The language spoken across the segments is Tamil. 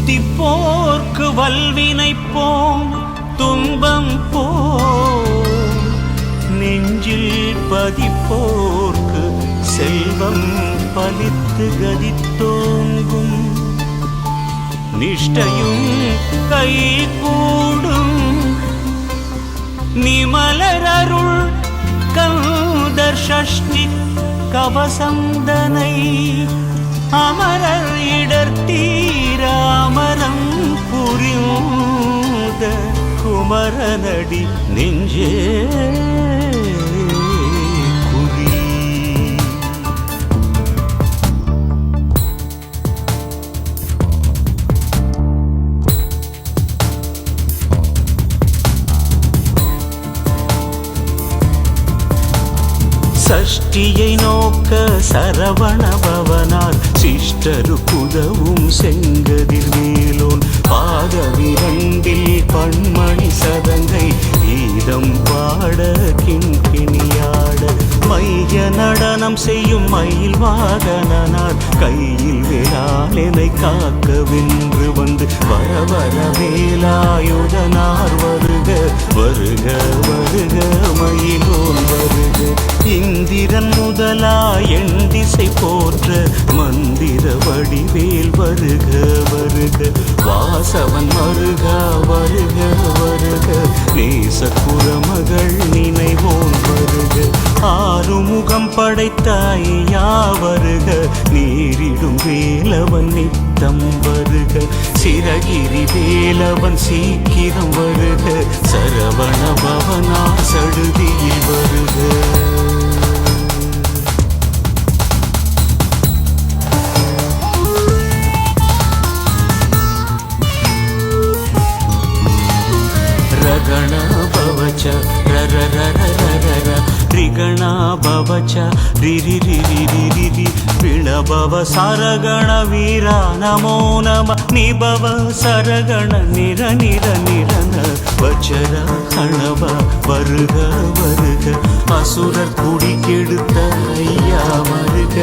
துதிப்போர்க்கு வல்வினை போம் துன்பம் போம் நெஞ்சில் பதிப்போர்க்கு செல்வம் பலித்து கதித்தோங்கும் நிஷ்டையும் கை கூடும் நிமலரருள் கந்தர் சஷ்டி கவசந்தனை அமரர் இடர் தீர அமரம் புரிந்த குமரனடி நெஞ்சே சஷ்டியை நோக்க சரவண பவனார் சிஷ்டருக்குதவும் செங்கதிர் வேலோன் பாதவிரண்டில் பன்மணி சதங்கை கீதம் பாட கிண்கிணியாட மைய நடனம் செய்யும் மயில் வாகனார் கையில் வேளாளனை காக்க வென்று வந்து வர வர வேலாயுதனார் வருக வருக வருக மயிலோன் வருக இந்திரன் முதலா என் திசை போற்ற மந்திர வடிவேல் வருக வருக வாசவன் வருக வருக வருக நேச குரமகள் நினைவோன் வருக ஆறுமுகம் படைத்தாயா வருக நீரிடும் வேலவன் நித்தம் வருக சிறகிரி வேலவன் சீக்கிரம் வருக சரவண பவனா சடுதியில் வருக ரகணா பவச்ச ரர ரர ரர ரிகணா பவச்ச ரிரி ரிரி ரிரி ரி விணபவ சரகண வீரா நமோ நம நிபவ சரகண நிர நிர நிரன வச்சர கணவ வருக வருக அசுரர் குடி கெடுத்த ஐயா வருக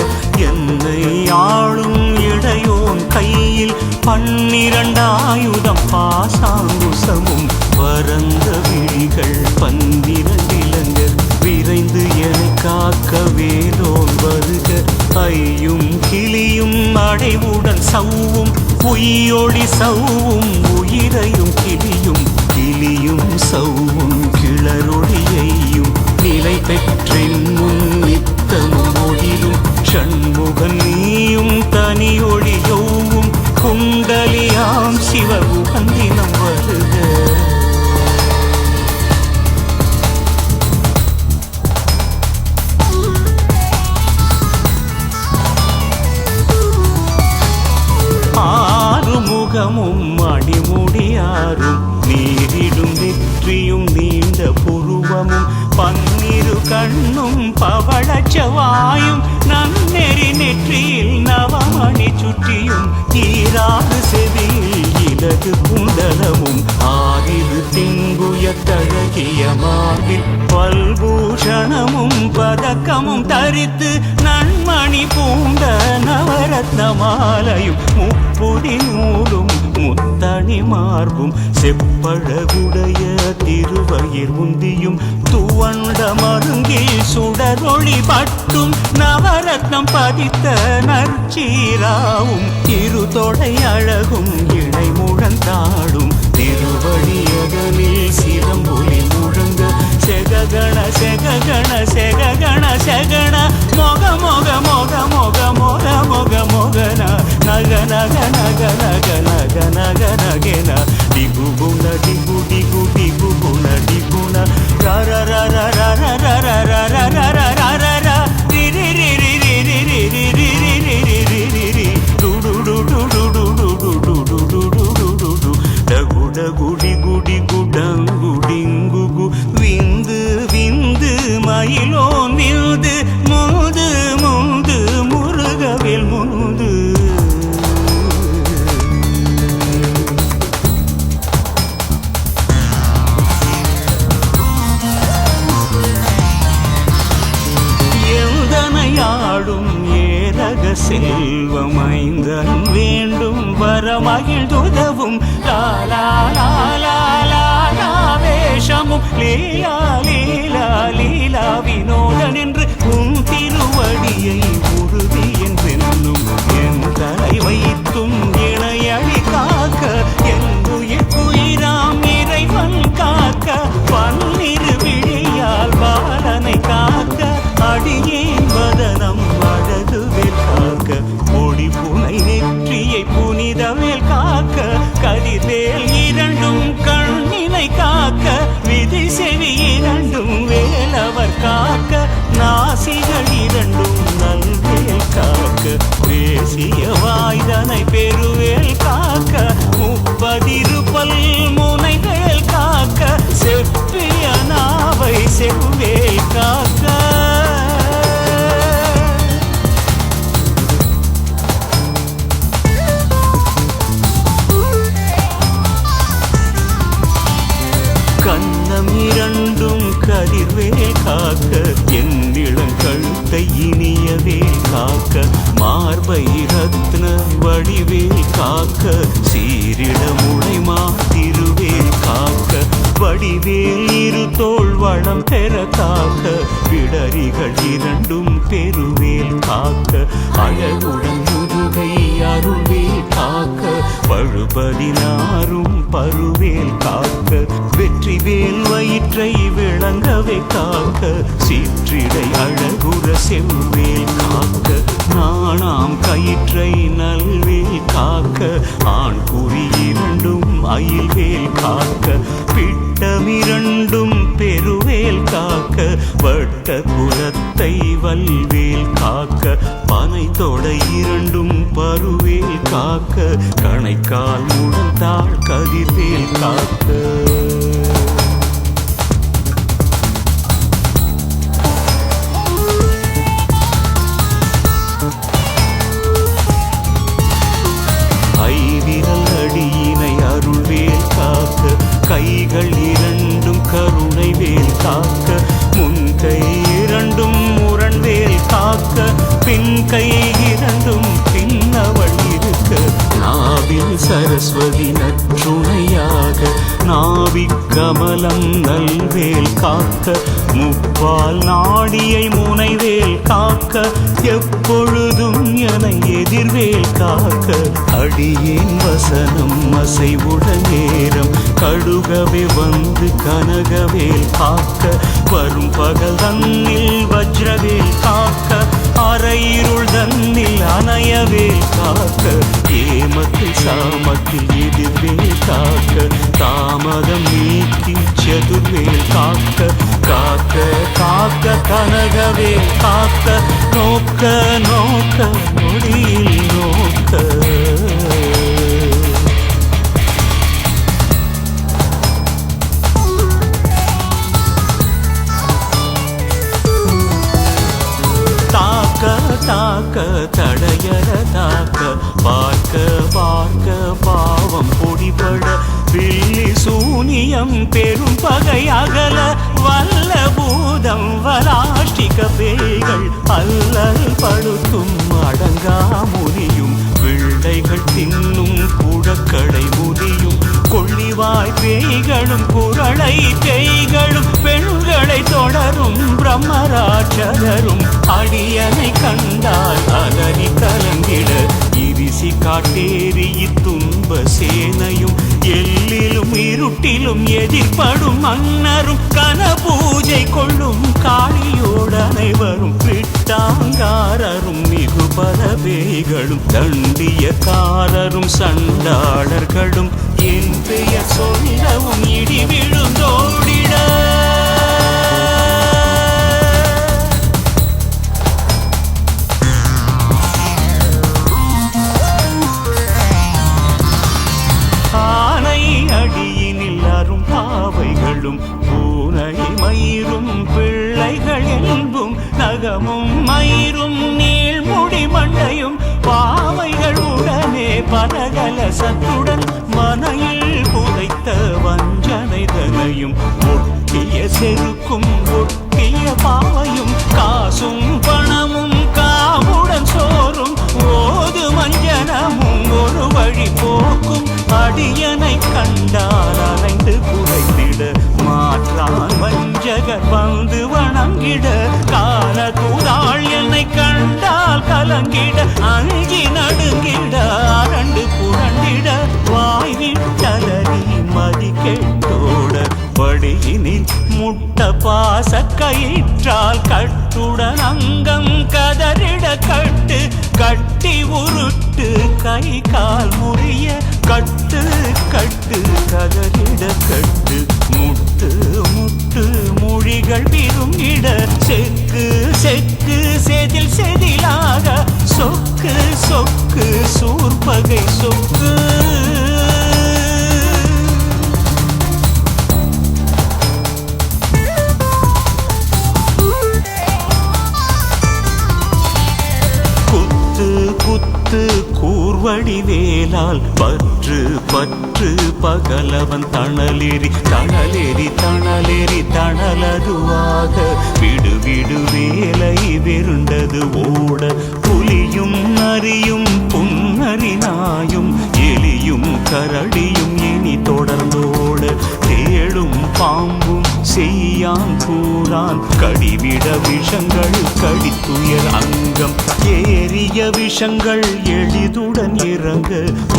என்னை ஆளும் இடையோன் கையில் 12 ஆயுதம் பாசாங்குசமும் பரந்த விழிகள் 12 இளைஞர் விரைந்து என்னை காக்க வேலோன் வருக ஐயும் கிளியும் அடைவுடன் சவ்வும் உயிரொளி சவ்வும் உயிரையும் கிளியும் சவ்வும் கிளரொளியையும் நிலை பெற்றின் முன் நித்தமும் ஒளிரும் ஷண்முகன் நீயும் தனியொளியோவும் குண்டலியாம் சிவகுகந்தினம் வருக ஆறுமுகமும் அடிமுடியாரும் நீரிடும் நெற்றியும் நீண்ட புருவமும் 12 கண்ணும் பவளச்சவாயும் நன்னெறி நெற்றியில் நவமணி சுற்றியும் ஈராறு செவியில் இலகு குண்டலமும் 6 திங்குய தழகிய மார்பில் பல்பூஷணமும் பதக்கமும் தரித்து நன்மணி பூண்ட நவரத்ன மாலையும் முப்புடி நூலும் முத்தணி மார்பும் செப்பழகுடைய திருவயிர் உந்தியும் துவண்ட மருங்கில் சுடரொளி பட்டும் நவரத்னம் பதித்த நற்சீராவும் இருதொடை அழகும் இணை முழந்தாடும் திருவடியகனில் சிலம்பொலி முழங்க செககண செககண செககண செகண மொக மொக மொக மொக மொக மொக மொகன நக நக நக நக நக நக நகன டிகு குண டிகு டிகு டிகு குண டிகுண ர ர ர ர ர ர ர ர ர ர ர ர ர ரி ரி ரி ரி ரி ரி ரி ரி ரி ரி ரி ரி ரி ரி டு டு டு டு டு டு டு டு டு டு டு டு டு டு டகு டகு டிகு டிகு டங்கு டிங்குகு விந்து விந்து மயிலோ நில்து மூது மூது முருகவேல் மூது செல்வமைந்தன் வேண்டும் வரமகிழ்ந்துதவும் லாலா லாலா லாலா வேஷமும் லீலா லீலா லீலா வினோதன் என்று உன் திருவடியை உறுதி என்றென்னும் என் தலை வைத்தும் இணையடி காக்க என் உயிராம் இறைவன் காக்க பன்னிரு விழியால் பாலனை காக்க அடியேன் வதனம் அழகுவேல் காக்க ஒளி புனை நெற்றியை புனிதவேல் காக்க கதிர்வேல் இரண்டும் கண்ணினை காக்க விதி செவி இரண்டும் வேலவர் காக்க நாசிகள் இரண்டும் நல்வேல் காக்க பேசிய வாய்தனை பெருவேல் காக்க முப்பதிருப்பல் முனைவேல் காக்க செப்பிய நாவை செவ்வேல் காக்க கண்ணம் இரண்டும் கதிர்வேல் காக்க என் இளங்கழுத்தை இனியவேல் காக்க மார்பை ரத்ன வடிவேல் காக்க சீரிட முளைமா திருவேல் காக்க வடிவேல் இரு தோள் வளம் பெற காக்க விடரிகள் இரண்டும் பெருவேல் காக்க அழகுடன் முதுகை அருள்வேல் காக்க பழுபதினாரும் பருவேல் காக்க வெற்றிவேல் வயிற்றை விளங்கவே காக்க சீற்றிடை அழகுற செவ்வேல் காக்க நாணாம் கயிற்றை நல்வேல் காக்க ஆண் குறி இரண்டும் அயில்வேல் காக்க பிட்டமிரண்டும் பெருவேல் காக்க வட்ட குலத்தை வல்வேல் காக்க பனை தொடை இரண்டும் பருவேல் காக்க கணைக்கால் முழந்தாள் கதிர்வேல் காக்க ஐவிரல் அடியினை அருள்வேல் காக்க கைகள் இரண்டும் கருணை வேல் காக்க முன்கை இரண்டும் முரண்வேல் காக்க பின் கை இரண்டும் பின்னவள் இருக்க நாவில் சரஸ்வதி நற்றுணையாக நாவிக் கமலம் நல்வேல் காக்க முப்பால் நாடியை முனைவேல் காக்க எப்பொழுதும் என எதிர்வேல் காக்க அடியேன் வசனம் அசைவுட நேரம் கடுகவே வந்து கனகவேல் காக்க வரும் பகல் தன்னில் வஜ்ரவேல் காக்க அரையிருள் தன்னில் அணையவேல் காக்க ஏமத்தில் சாமத்தில் எதிர்வேல் காக்க தாமதம் நீக்கி சதுர்வேல் காக்க காக்க காக்க கனகவேல் காக்க நோக்க நோக்க நொடியில் நோக்க தாக்க தடையற தாக்க பார்க்க பார்க்க பாவம் பொடிபட வில்லி சூனியம் பெரும் பகை அகல வல்ல பூதம் வராஷ்டிக பேய்கள் அல்லல் படுத்தும் அடங்கா முனியும் பிள்ளைகள் தின்னும் புழக்கடை முதியும் கொள்ளிவாய் பேய்களும் குரளை பேய்களும் பெண்களை தொடரும் பிரம்மராட்சதரும் அடியனை கண்டால் அலறி கலங்கிட இரிசி காட்டேறி துன்ப சேனையும் எல்லிலும் இருட்டிலும் எதிர்படும் மன்னரும் கன பூஜை கொள்ளும் காளியோடு அனைவரும் பிட்டாங்காரரும் மிகு பல பேய்களும் தண்டியக்காரரும் சண்டாளர்களும் என் பெயர் சொல்லவும் இடி விழுந்தோடிட ஆனை அடியினில் அரும் பாவைகளும் பூனை மயிரும் பிள்ளைகள் என்பும் நகமும் மயிரும் நீள்முடி மண்டையும் பாவைகள் உடனே பரகலசத்துடன் மனையில் புதைத்த வஞ்சனை தனையும் ஒட்டிய செருக்கும் ஒட்டிய பாவையும் காசும் பணமும் காவுடன் சோறும் ஓது மஞ்சனமும் ஒரு வழி கயிற்றால் கட்டுடன் அங்கம் கதறிட கட்டு கட்டி உருட்டு கை கால் முறிய கட்டு கட்டு கதறிட கட்டு முட்டு முட்டு மொழிகள் விரும்பிட செக்கு செக்கு செதில் செதிலாக சொக்கு சொக்கு சூர்பகை சொக்கு குத்து கூர்வடி வேலால் பற்று பற்று பகலவன் தணலேறி தணலேறி தணலேறி தணலதுவாக விடு விடு வேலை வெருண்டது ஓட புலியும் நரியும் புன்னரி நாயும் எலியும் கரடியும் இனி தொடர்ந்தோட தேடும் பாம்பும் செய்யான் கூறான் கடிவிட விஷங்கள் கடித்துயர் அங்கம் ஏறிய விஷங்கள் எளிதுடன் இறங்க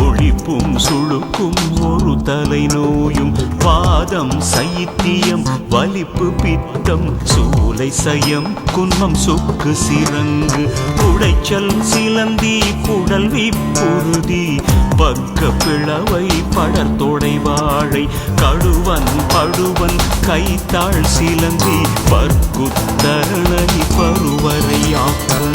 ஒழிப்பும் சுழுக்கும் ஒரு தலை நோயும் வாதம் சைத்தியம் வலிப்பு பித்தம் சூலை சயம் குன்மம் சுக்கு சிறங்கு உடைச்சல் சிலந்தி குடல் விப்புறுதி பக்க பிளவை படர்தொடை வாழை கடுவன் படுவன் கைத்தாள் சிலந்தி பர்க்குத்தரணை பருவரையாக்கும்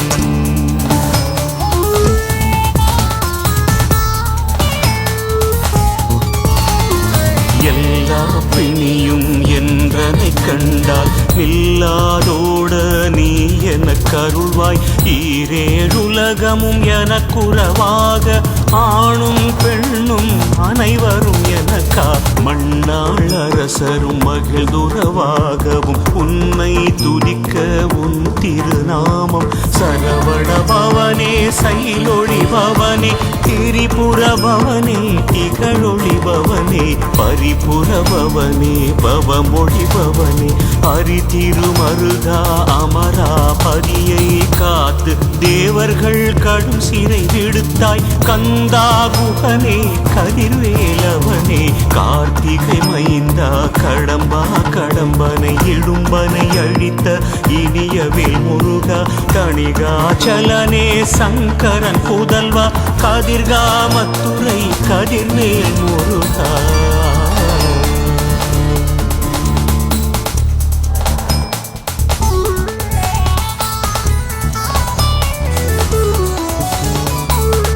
எல்லா பிணியும் என்றனை கண்டால் இல்லாதோட நீ என கருள்வாய் ஈரேழுலகமும் எனக்குறவாக ஆணும் பெண்ணும் அனைவரும் எனக்கா மண்ணாள் அரசரும் மகிழ்துறவாகவும் உன்னை துதிக்க உன் திருநாமம் சரவண பவனே சைலொளி பவனே திரிபுர பவனே திகழொளி பவனே பரிபுர பவனே பவமொழி பவனே ஹரி திருமருகா அமரா பதியை காத்து தேவர்கள் கடும் சிறை விடுத்தாய் கந்தா குகனே கதிர்வேலவனே கார்த்திகை மைந்தா கடம்பா கடம்பனை இடும்பனை அழித்த இனியவேல் முருகா தணிகாச்சலனே சங்கரன் புதல்வா கதிர்காமத்துறை கதிர்வேல் முருகா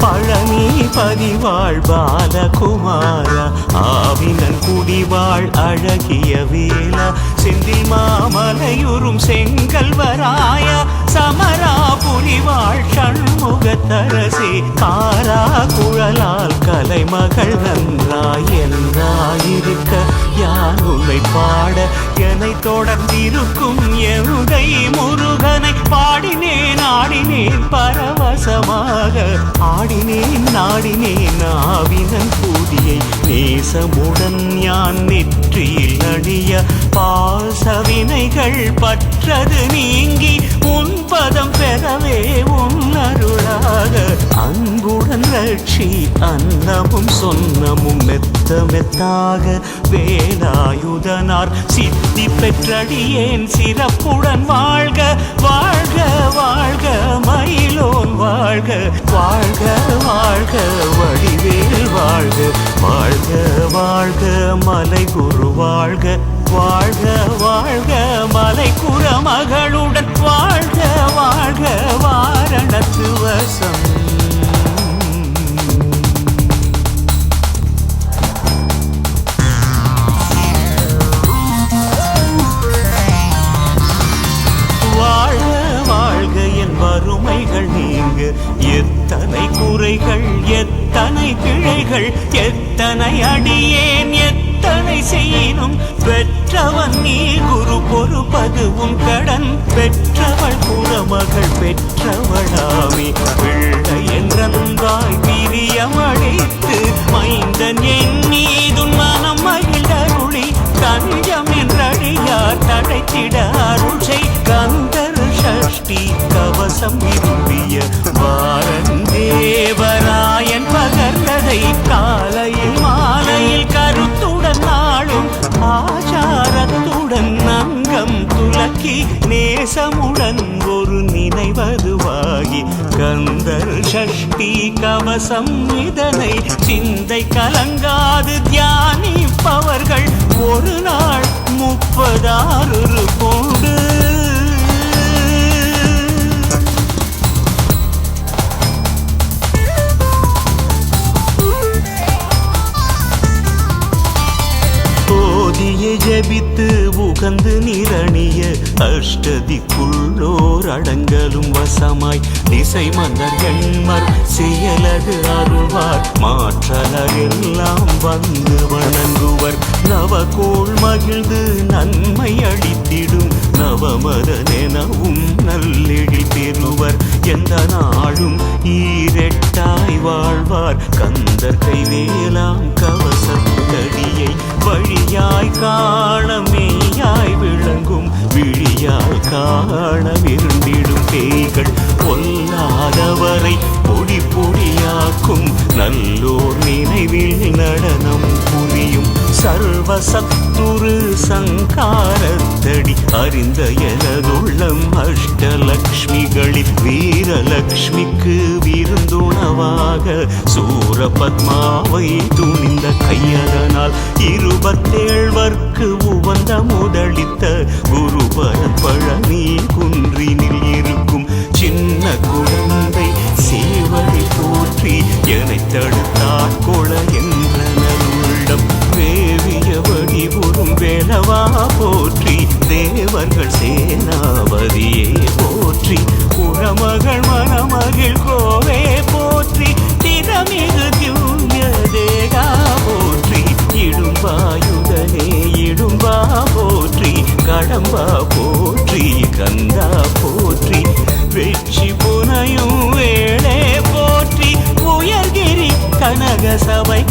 பழனி பதிவாழ் பாலகுமார ஆவினன் குடிவாழ் அழகிய வேல செந்தில் மாமலையுறும் செங்கல்வராய சமரா புலிவாழ் சண்முகத்தரசே காரா குழலால் கலைமகள் நன்றாய் என்றாயிருக்க யான் உன்னை பாட என்னை தொடர்ந்திருக்கும் எருதை முருகனை பாடினேன் ஆடினேன் பரவசமாக ஆடினேன் நாடினேன் ஆவினன் கூடியை நேசமுடன் யான் நெற்றியில் அணிய பாசவினைகள் பற்றது நீங்கி உன் பதம் பெறவே உன் அருளாக அன்புடன் ரட்சி அன்னமும் சொன்னமும் மெத்த மெத்தாக வேலாயுதனார் சித்தி பெற்றடியேன் சிறப்புடன் வாழ்க வாழ்க வாழ்க மயிலோன் வாழ்க வாழ்க வாழ்க வடிவேல் வாழ்க வாழ்க வாழ்க மலை குரு வாழ்க வாழ்க வாழ்க மலை குறமகளுடன் வாழ்க வாழ்க வாரணத்து வசம் வறுமைகள் நீங்க எத்தனை குறைகள் எத்தனை பிழைகள் எத்தனை அடியேன் எத்தனை செய்யினும் பெற்றவன் நீ குரு பொறுப்பது உன் கடன் பெற்றவள் குறமகள் பெற்றவளாமே பிள்ளை என்றாய் பிரியமழைத்து மைந்தன் என் மீதுன் மனம் மகிழ்ந்தருளி தஞ்சம் என்றடியார் தடைத்திட அருளை கந்தர் ஷஷ்டி கவசம் விரும்பிய வாரன் தேவராயன் பகர்ந்ததை காலையில் மாலையில் கருத்துடன் நாளும் ஆச்சாரத்துடன் அங்கம் துலக்கி நேசமுடன் ஒரு நினைவதுவாகி கந்தர் சஷ்டி கவசம் இதனை சிந்தை கலங்காது தியானிப்பவர்கள் ஒரு நாள் 36 போடு ஜபித்து உகந்து நிரணிய அஷ்டதிக்குள்ளோர் அடங்கலும் வசமாய் திசை மன்னர் எண்மர் செயலது அருள்வார் மாற்றலர் எல்லாம் வந்து வணங்குவர் நவகோள் மகிழ்ந்து நன்மை அளித்திடும் நவமதனெனவும் நல்லெழில் பெறுவர் எந்த நாளும் ஈரெட்டாய் வாழ்வார் கந்தர் கைவேலாம் கவசத்தடியை வழியாய் காண மெய்யாய் விளங்கும் விழியால் காண விரும்பிடும் பேய்கள் பொல்லாதவரை பொடி பொடியாக்கும் நல்லோர் நினைவில் நடனம் புரியும் சர்வசத்துரு சங்காரத்தடி அறிந்த எனதுள்ளம் அஷ்டலக்ஷ்மிகளில் வீரலக்ஷ்மிக்கு விருந்துணவாக சூரபத்மாவை துணிந்த கையதனால் 27 உவந்த முதலித்த குருபரன் பழனி குன்றினில் இருக்கும் சின்ன குழந்தை சேவடி போற்றி என்னை தடுத்தாற் கொள என்றனருள்ளம் வேவிய வடிவுறும் வேலவா போற்றி தேவர்கள் சேனாபதியே போற்றி குணமகள் மணமகிழ் கோவே போற்றி திறமிகு திவ்ய தேகா போற்றி இடும்பாயுதனே இடும்பா போற்றி கடம்பா போற்றி கந்தா போற்றி வெற்றி புனையும் வேளே போற்றி உயர்கிரி கனக சபை